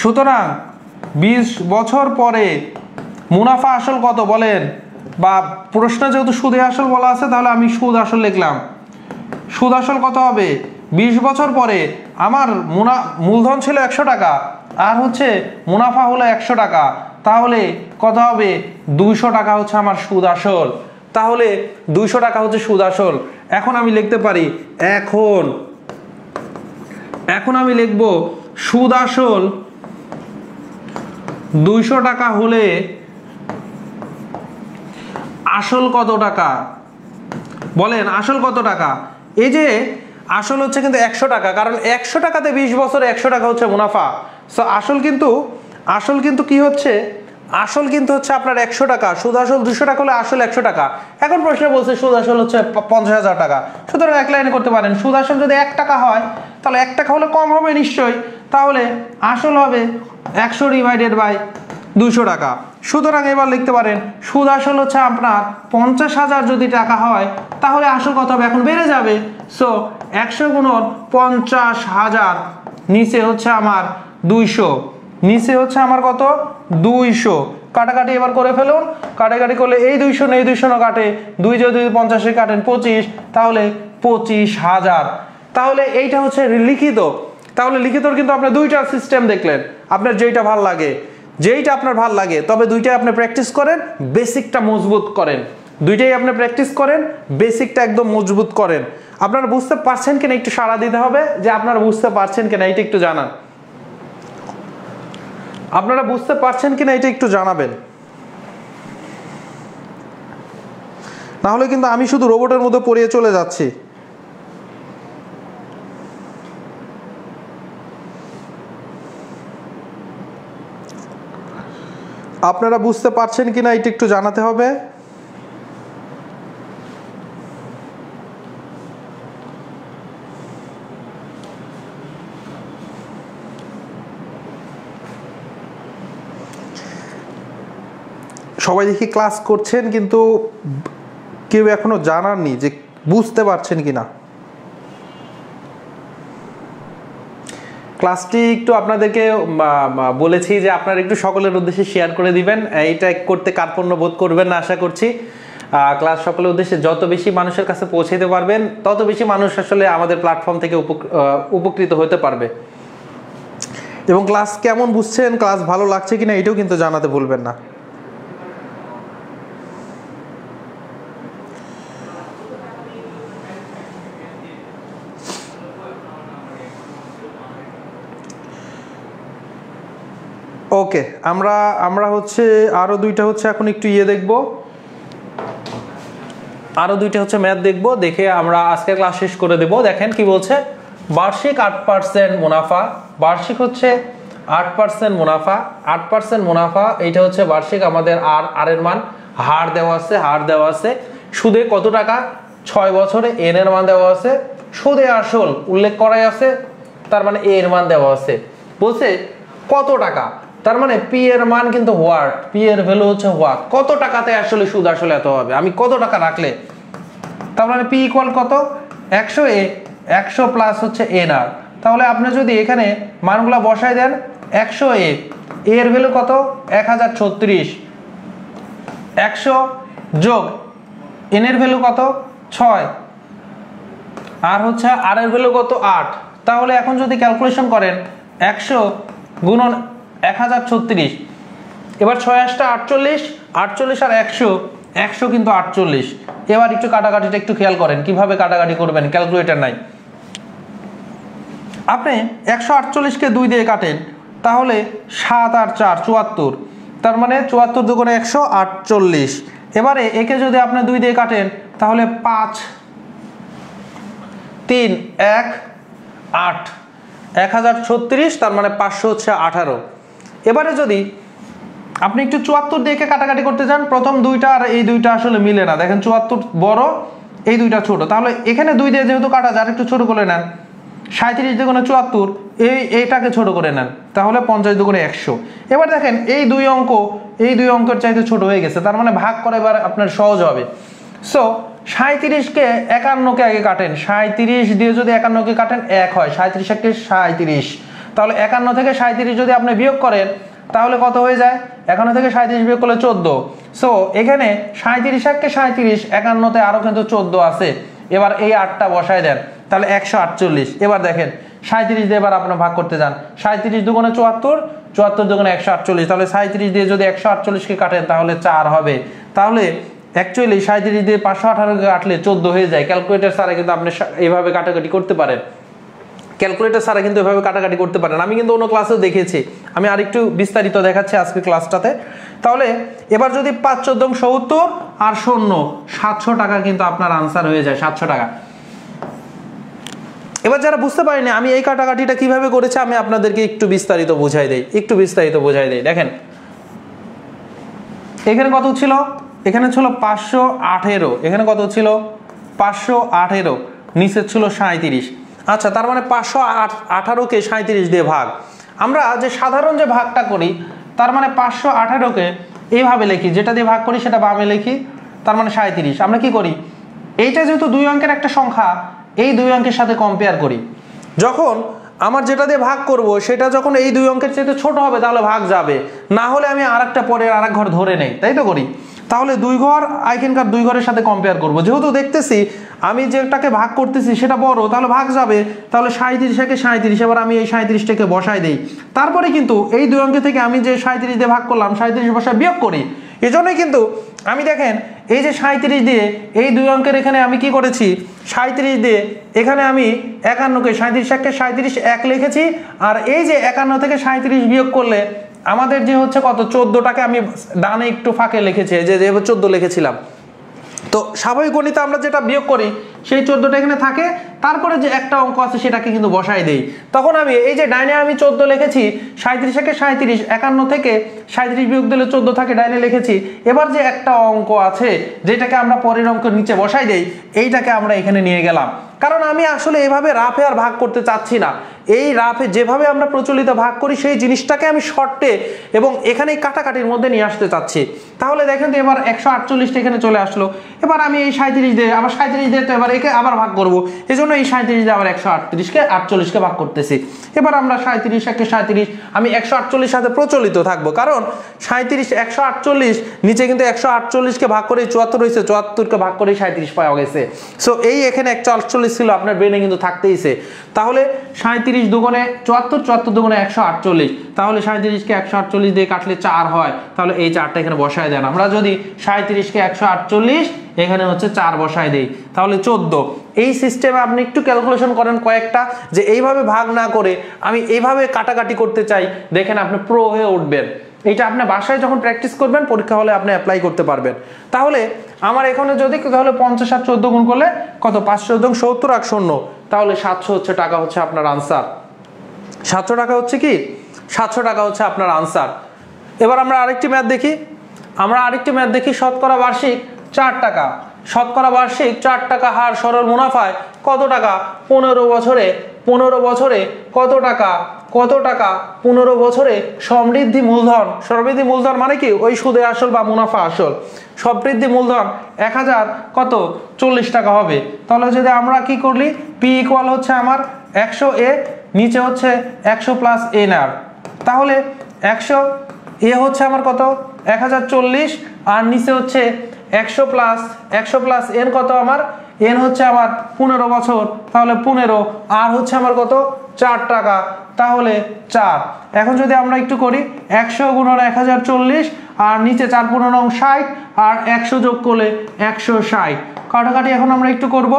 সুতরাং 20 বছর পরে মুনাফা আসল কত বলেন? বা প্রশ্ন যেহেতু সুদে আসল বলা আছে, তাহলে আমি সুদ আসল লিখলাম। সুদ আসল কত হবে? 20 বছর পরে আমার মূলধন ছিল 100 টাকা, আর হচ্ছে মুনাফা হলো 100 টাকা, তাহলে কত হবে? 200 টাকা হচ্ছে আমার সুদ আসল। তাহলে 200 টাকা হচ্ছে সুদ আসল। এখন আমি লিখতে পারি, এখন আমি লিখব সুদ আসল 200 টাকা হলে আসল কত টাকা বলেন? আসল কত টাকা? এই যে আসল হচ্ছে কিন্তু 100 টাকা, কারণ 100 টাকাতে 20 বছরে 100 টাকা হচ্ছে মুনাফা। সো আসল কিন্তু কি হচ্ছে? আসল কিন্তু হচ্ছে আপনার 100 টাকা। সুদ আসল 200 টাকা হলে আসল 100 টাকা। এখন প্রশ্ন বলছে সুদ আসল হচ্ছে 50,000 টাকা। সুতরাং এক লাইনে করতে পারেন, সুদ আসল যদি 1 টাকা হয় তাহলে 1 টাকা হলে কম হবে নিশ্চয়ই, তাহলে আসল হবে 100 ডিভাইডেড বাই 200 টাকা। সুতরাং এবার লিখতে পারেন সুদ আসল হচ্ছে আপনার 50,000 যদি টাকা হয়, তাহলে আসল কত হবে? এখন বেড়ে যাবে। সো 100 গুণন 50,000, নিচে হচ্ছে আমার 200, নিচে হচ্ছে আমার কত? 200। কাটাকাটি এবার করে ফেলুন। কাটাকাটি করলে এই 200 না এই 200 না কাটে, 2 যদি 50 কাটেন 25, তাহলে 25,000। তাহলে এইটা হচ্ছে লিখিত। তাহলে লিখিতর কিন্তু আপনি দুইটা সিস্টেম দেখলেন, আপনার যেইটা ভাল লাগে, যেইটা আপনার ভাল লাগে, তবে দুইটাই আপনি প্র্যাকটিস করেন, বেসিকটা মজবুত করেন। দুইটাই আপনি প্র্যাকটিস করেন, বেসিকটা একদম মজবুত করেন। আপনারা বুঝতে পারছেন কিনা একটু সাড়া দিতে হবে, যে আপনারা বুঝতে পারছেন কিনা এটা একটু জানান। আপনারা বুঝতে পারছেন কিনা এটা একটু জানাবেন, না হলে কিন্তু আমি শুধু রোবটের মধ্যে পড়িয়ে চলে যাচ্ছি। আপনারা বুঝতে পারছেন কিনা এটা একটু জানাতে হবে। সবাই দেখি ক্লাস করছেন, কিন্তু কেউ এখনো জানাননি যে বুঝতে পারছেন কিনা। ক্লাসটি একটু আপনাদেরকে বলেছি যে আপনারা একটু সকলের উদ্দেশ্যে শেয়ার করে দিবেন। এইটা করতে কার্পণ্য বোধ করবেন না আশা করছি। ক্লাস সকলের উদ্দেশ্যে যত বেশি মানুষের কাছে পৌঁছাতে পারবেন, তত বেশি মানুষ আসলে আমাদের প্ল্যাটফর্ম থেকে উপকৃত হতে পারবে। এবং ক্লাস কেমন বুঝছেন, ক্লাস ভালো লাগছে কিনা এটাও কিন্তু জানাতে ভুলবেন না। ওকে, আমরা হচ্ছে আরো দুইটা হচ্ছে এখন একটু দেখব, আরো দুইটা হচ্ছে ম্যাথ দেখব, দেখে আমরা আজকের ক্লাস শেষ করে দেব। দেখেন কি বলছে, বার্ষিক 8% মুনাফা, বার্ষিক হচ্ছে 8% মুনাফা, 8% মুনাফা, এইটা হচ্ছে বার্ষিক। আমাদের আর এর মান হার দেওয়া আছে, সুদে কত টাকা? 6 বছরে, এন এর মান দেওয়া আছে, সুদে আসল উল্লেখ করাই আছে, তার মানে এ এর মান দেওয়া আছে। বলছে কত টাকা, তার মানে পি এর মান কিন্তু হোয়াট, পি এর ভ্যালু হচ্ছে হোয়াট, কত টাকাতে আসলে সুদ আসলে এত হবে, আমি কত টাকা রাখলে, তার মানে পি ইকুয়াল কত? 100 এ, 100 প্লাস হচ্ছে এন আর। তাহলে আপনি যদি এখানে মানগুলা বসায় দেন, 100 এ, এর ভ্যালু কত? 1036, 100 যোগ এন এর ভ্যালু কত? 6, আর হচ্ছে আর এর ভ্যালু কত? 8। তাহলে এখন যদি ক্যালকুলেশন করেন 100 গুণন 1036, এবার 6 8টা 48, 48 আর 100, 100 কিন্তু 48। এবার একটু কাটাকাটিটা একটু খেয়াল করেন, কিভাবে কাটাকাটি করবেন, ক্যালকুলেটর নাই। আপনি 148কে 2 দিয়ে কাটেন, তাহলে 7 আর 4 74, তার মানে 74 দুগুণে 148। এবারে একে যদি আপনি 2 দিয়ে কাটেন, তাহলে 5 3 1 8, 1036, তার মানে 500 হচ্ছে 18। এবারে যদি আপনি একটু 74 দিয়ে কাটাকাটি করতে যান, প্রথম দুইটা আর এই দুইটা আসলে মিলে না, দেখেন 74 বড়, এই দুইটা ছোট, তাহলে এখানে 2 দিয়ে যেহেতু কাটা যায়, একটু ছোট করে নেন। 37 দুগুণে 74, এইটাকে ছোট করে নেন, তাহলে 50 দুগুণে 100। এবার দেখেন এই দুই অঙ্কের চাইতে ছোট হয়ে গেছে, তার মানে ভাগ করা এবার আপনার সহজ হবে। সো 37কে 51কে আগে কাটেন, 37 দিয়ে যদি 51কে কাটেন 1 হয়, 37 একে 37, তাহলে 51 থেকে 37 যদি আপনি বিয়োগ করেন তাহলে কত হয়ে যায়, 51 থেকে 37 বিয়োগ করলে 14। সো এখানে 37 একে 37, 51তে আরো কিন্তু 14 আছে। এবার এই 8টা বসায় দেন, তাহলে 148। এবার দেখেন 37 দিয়ে এবার আপনার ভাগ করতে যান, 37 দুগুণে 74, 74 দুগুণে 148, তাহলে 37 দিয়ে যদি 148কে কাটেন তাহলে 4 হবে। তাহলে অ্যাকচুয়ালি 37 দিয়ে 518কে কাটলে 14 হয়ে যায়। ক্যালকুলেটর ছাড়া কিন্তু আপনি এইভাবে কাটাকাটি করতে পারেন, ক্যালকুলেটর ছাড়া কিন্তু এভাবে কাটাকাটি করতে পারেন। আমি কিন্তু অন্য ক্লাসেও দেখেছি, আমি আরেকটু বিস্তারিত দেখাচ্ছি আজকে ক্লাসটাতে। তাহলে এবার যদি 5 14 70 আর 0 700 টাকা কিন্তু আপনার আনসার হয়ে যায়, 700 টাকা। এবার যারা বুঝতে পারেনি আমি এই কাটাকাটিটা কিভাবে করেছি, আমি আপনাদেরকে একটু বিস্তারিত বোঝাই দেই। দেখেন এখানে কত ছিল, এখানে ছিল 518, এখানে কত ছিল 518, নিচে ছিল 37। আচ্ছা, তার মানে 518কে 37 দিয়ে ভাগ। আমরা যে সাধারণ যে ভাগটা করি, তার মানে 518কে এইভাবে লিখি, যেটা দিয়ে ভাগ করি সেটা বামে লিখি, তার মানে 37। আমরা কি করি, এইটা যেহেতু 2 অঙ্কের একটা সংখ্যা, এই 2 অঙ্কের সাথে কম্পেয়ার করি। যখন আমার যেটা দিয়ে ভাগ করব সেটা যখন এই 2 অঙ্কের চাইতে ছোট হবে তাহলে ভাগ যাবে, না হলে আমি আরেকটা পরে আরেক ঘর ধরে নেই, তাই তো করি। তাহলে 2 ঘর এখানকার 2 ঘরের সাথে কম্পেয়ার করব, যেহেতু দেখতেছি আমি যেটাকে ভাগ করতেছি সেটা বড়, তাহলে ভাগ যাবে। তাহলে 37 একে 37, এবার আমি এই 37টাকে বসাই দেই। তারপরে কিন্তু এই 2 অঙ্ক থেকে আমি যে 37 দিয়ে ভাগ করলাম, 37 বসায় বিয়োগ করি। এজন্যই কিন্তু আমি দেখেন এই যে 37 দিয়ে এই 2 অঙ্কের এখানে আমি কি করেছি, 37 দিয়ে এখানে আমি 51কে 37 একে 37 1 লিখেছি, আর এই যে 51 থেকে 37 বিয়োগ করলে আমাদের যে হচ্ছে কত 14টাকে আমি ডানে একটু ফাঁকে লিখেছি, যে 14 লিখেছিলাম। তো স্বাভাবিক গণিতে আমরা যেটা বিয়োগ করি সেই 14টা এখানে থাকে, তারপরে যে একটা অঙ্ক আছে সেটাকে কিন্তু বসাই দেই। তখন আমি এই যে ডাইনে আমি 14 লিখেছি, 37 একে 37, 51 থেকে 37 বিয়োগ দিলে 14 থাকে, ডাইনে লিখেছি। এবার যে একটা অঙ্ক আছে যেটাকে আমরা পরের অঙ্কের নিচে বসাই দেই, এইটাকে আমরা এখানে নিয়ে গেলাম, কারণ আমি আসলে এভাবে রাফে আর ভাগ করতে চাচ্ছি না। এই রাফে যেভাবে আমরা প্রচলিত ভাগ করি সেই জিনিসটাকে আমি শর্টে এবং এখানে কাটাকাটির মধ্যে নিয়ে আসতে চাচ্ছি। তাহলে দেখেন তো এবার 148 এখানে চলে আসলো। এবার আমি এই 37 দিয়ে আবার 37 দিয়ে তো এবার একে আবার ভাগ করব, এই জন্য এই 37 দিয়ে আবার 138কে 48কে ভাগ করতেছি। এবার আমরা 37 একে 37, আমি 148 সাথে প্রচলিত থাকবো, কারণ 37 148 নিচে কিন্তু 148কে ভাগ করে 74 হয়েছে, 74কে ভাগ করে 37 পাওয়া গেছে। সো এই এখানে 148 ছিল, আপনার ব্রেনে কিন্তু থাকতেইছে। তাহলে 37 দুগুণে 74, 74 দুগুণে 148, তাহলে 37কে 148 দিয়ে কাটলে 4 হয়, তাহলে এই 4টা এখানে বসায় দেন। আমরা যদি 37কে 148 এখানে হচ্ছে 4 বসায় দেই, তাহলে 14। এই সিস্টেমে আপনি একটু ক্যালকুলেশন করেন কয়েকটা, যে এইভাবে ভাগ না করে আমি এইভাবে কাটাকাটি করতে চাই, দেখেন আপনি প্রো হয়ে উঠবেন। এইটা আপনি বাসায় যখন প্র্যাকটিস করবেন, পরীক্ষা হলে আপনি অ্যাপ্লাই করতে পারবেন। তাহলে আমার এখানে যদি তাহলে 50 আর 14 গুণ করলে কত, 5 14 70 আর 0, তাহলে 700 হচ্ছে টাকা হচ্ছে আপনার আনসার। 700 টাকা হচ্ছে কি, 700 টাকা হচ্ছে আপনার আনসার। এবার আমরা আরেকটি ম্যাথ দেখি, শতকরা বার্ষিক 4 টাকা, শতকরা বার্ষিক 4 টাকা হার সরল মুনাফায় কত টাকা 15 বছরে কত টাকা 15 বছরে সমৃদ্ধি মূলধন মানে কি, ওই সুদে আসল বা মুনাফা আসল, সমৃদ্ধি মূলধন 1000 কত 40 টাকা হবে। তাহলে যদি আমরা কি করলি, পি ইকুয়াল হচ্ছে আমার 100 এ, নিচে হচ্ছে 100 প্লাস এন আর, তাহলে 100 এ হচ্ছে আমার কত 1040, আর নিচে হচ্ছে 100 প্লাস এন কত, আমার এন হচ্ছে আমার 15 বছর, তাহলে 15, আর হচ্ছে আমার কত 4 টাকা, তাহলে 4। এখন যদি আমরা একটু করি 100 গুণন 1040, আর নিচে 4 15 60, আর 100 যোগ করলে 160, কাটাকাটি এখন আমরা একটু করব।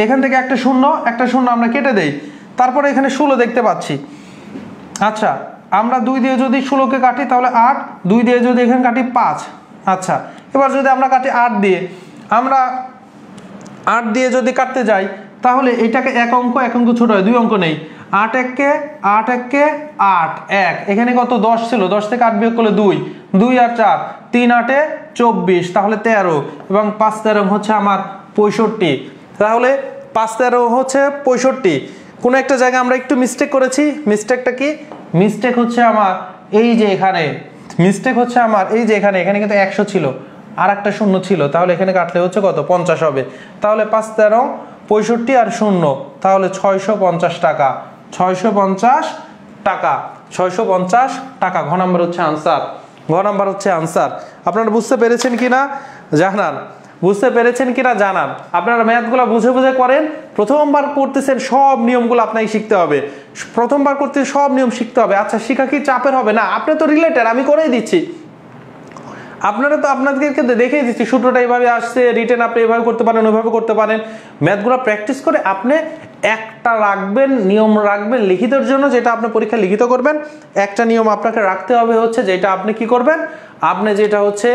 এখান থেকে একটা শূন্য আমরা কেটে দেই, তারপরে এখানে 16 দেখতে পাচ্ছি। আচ্ছা, আমরা 2 দিয়ে যদি 16কে কাটি তাহলে 8, 2 দিয়ে যদি এখানে কাটি 5। আচ্ছা, এবার যদি আমরা কাটি 8 দিয়ে, আমরা 8 দিয়ে যদি কাটতে যাই তাহলে এটাকে এক অঙ্ক ছোট হয়, 2 অঙ্ক নেই। 8 একে 8 একে 8 1, এখানে কত 10 ছিল, 10 থেকে 8 বিয়োগ করলে 2, 2 আর 4, 3 8 24, তাহলে 13, এবং 5 13 হচ্ছে আমার 65। তাহলে 5 13 হচ্ছে 65। কোনো একটা জায়গায় আমরা একটু মিস্টেক করেছি, মিস্টেকটা কি? মিস্টেক হচ্ছে আমার এই যে এখানে, মিস্টেক হচ্ছে আমার এই যে এখানে কিন্তু 100 ছিল আর একটা শূন্য ছিল, তাহলে এখানে কাটলে হচ্ছে কত 50 হবে। তাহলে 5 13 65 আর শূন্য, তাহলে 650 টাকা, 650 টাকা, 650 টাকা। ঘ নাম্বার হচ্ছে আনসার, ঘ নাম্বার হচ্ছে আনসার। আপনারা বুঝতে পেরেছেন কিনা জানান, বুঝতে পেরেছেন কিনা জানান। আপনারা ম্যাথগুলো বুঝে বুঝে করেন, প্রথমবার করতেছেন সব নিয়মগুলো আপনাকে শিখতে হবে, প্রথমবার করতে সব নিয়ম শিখতে হবে। আচ্ছা শিখা কি চাপের হবে না? আপনি তো রিলেটেড, আমি করেই দিচ্ছি, আপনারা তো আপনাদেরকে দেখিয়ে দিচ্ছি সূত্রটা এইভাবে আসছে, রিটেন আপনি এভাবে করতে পারেন, ওইভাবে করতে পারেন। ম্যাথগুলো প্র্যাকটিস করে আপনি একটা রাখবেন, নিয়ম রাখবেন লিখিতের জন্য, যেটা আপনি পরীক্ষা লিখিত করবেন। একটা নিয়ম আপনাকে রাখতে হবে হচ্ছে যেটা আপনি কি করবেন, আপনি যেটা হচ্ছে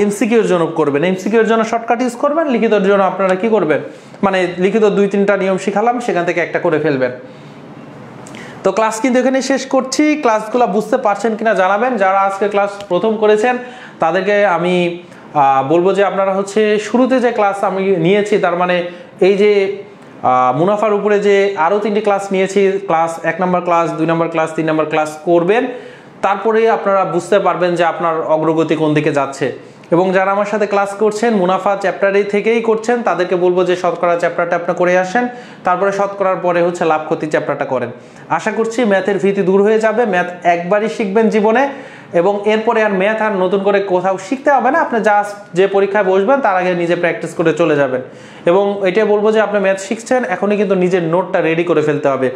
এমসিকিউর জন্য করবেন, এমসিকিউর জন্য শর্টকাট ইউজ করবেন, লিখিতর জন্য আপনারা কি করবেন, মানে লিখিত 2-3টা নিয়ম শিখালাম, সেখান থেকে একটা করে ফেলবেন। তো ক্লাস কিন্তু এখানে শেষ করছি। ক্লাসগুলো বুঝতে পারছেন কিনা জানাবেন। যারা আজকে ক্লাস প্রথম করেছেন তাদেরকে আমি বলবো যে আপনারা হচ্ছে শুরুতে যে ক্লাস আমি নিয়েছি, তার মানে এই যে মুনাফার উপরে যে আরও 3টি ক্লাস নিয়েছি, ক্লাস 1 নম্বর ক্লাস, 2 নম্বর ক্লাস, 3 নম্বর ক্লাস করবেন, তারপরে আপনারা বুঝতে পারবেন যে আপনার অগ্রগতি কোন দিকে যাচ্ছে। এবং যারা আমার সাথে ক্লাস করছেন মুনাফা চ্যাপ্টারেই থেকেই করছেন, তাদেরকে বলবো যে শতকরা চ্যাপ্টারটা আপনি করে আসেন, তারপরে শতকরার পরে হচ্ছে লাভ ক্ষতি চ্যাপ্টারটা করেন। আশা করছি ম্যাথের ভীতি দূর হয়ে যাবে, ম্যাথ একবারই শিখবেন জীবনে, এবং এরপরে আর ম্যাথ আর নতুন করে কোথাও শিখতে হবে না। আপনি জাস্ট যে পরীক্ষায় বসবেন তার আগে নিজে প্র্যাকটিস করে চলে যাবেন। এবং এটাই বলবো যে আপনি ম্যাথ শিখছেন, এখনই কিন্তু নিজের নোটটা রেডি করে ফেলতে হবে।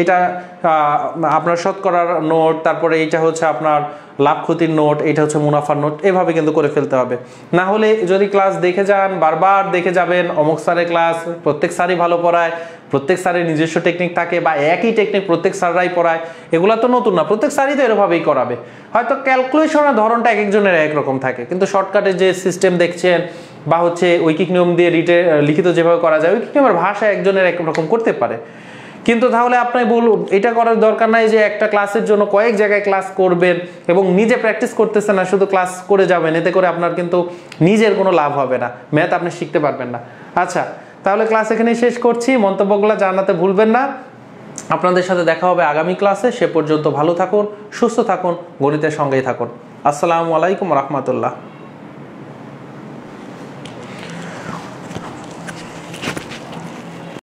এটা আপনার শতকরার নোট, তারপরে এইটা হচ্ছে আপনার লাভ ক্ষতির নোট, এটা হচ্ছে মুনাফার নোট, এভাবে কিন্তু করে ফেলতে হবে। না হলে যদি ক্লাস দেখে যান, বারবার দেখে যাবেন, অমুক স্যারের ক্লাস, প্রত্যেক স্যারই ভালো পড়ায়, প্রত্যেক স্যারের নিজস্ব টেকনিক থাকে, বা একই টেকনিক প্রত্যেক স্যাররাই পড়ায়, এগুলো তো নতুন না, প্রত্যেক স্যারই তো এরভাবেই করাবে। হয়তো ক্যালকুলেশনের ধরনটা এক একজনের একরকম থাকে, কিন্তু শর্টকাটে যে সিস্টেম দেখছেন বা হচ্ছে ঐকিক নিয়ম দিয়ে লিখিত যেভাবে করা যায়, ঐকিক নিয়মের ভাষা একজনের একরকম করতে পারে। কিন্তু তাহলে আপনি বলুন, এটা করার দরকার নাই যে একটা ক্লাসের জন্য কয়েক জায়গায় ক্লাস করবেন এবং নিজে প্র্যাকটিস করতেছেন না, শুধু ক্লাস করে যাবেন, এতে করে আপনার কিন্তু নিজের কোনো লাভ হবে না, ম্যাথ আপনি শিখতে পারবেন না। আচ্ছা তাহলে ক্লাস এখানেই শেষ করছি, মন্তব্যগুলো জানাতে ভুলবেন না। আপনাদের সাথে দেখা হবে আগামী ক্লাসে, সে পর্যন্ত ভালো থাকুন, সুস্থ থাকুন, গণিতের সঙ্গেই থাকুন। আসসালামু আলাইকুম রহমতুল্লাহ।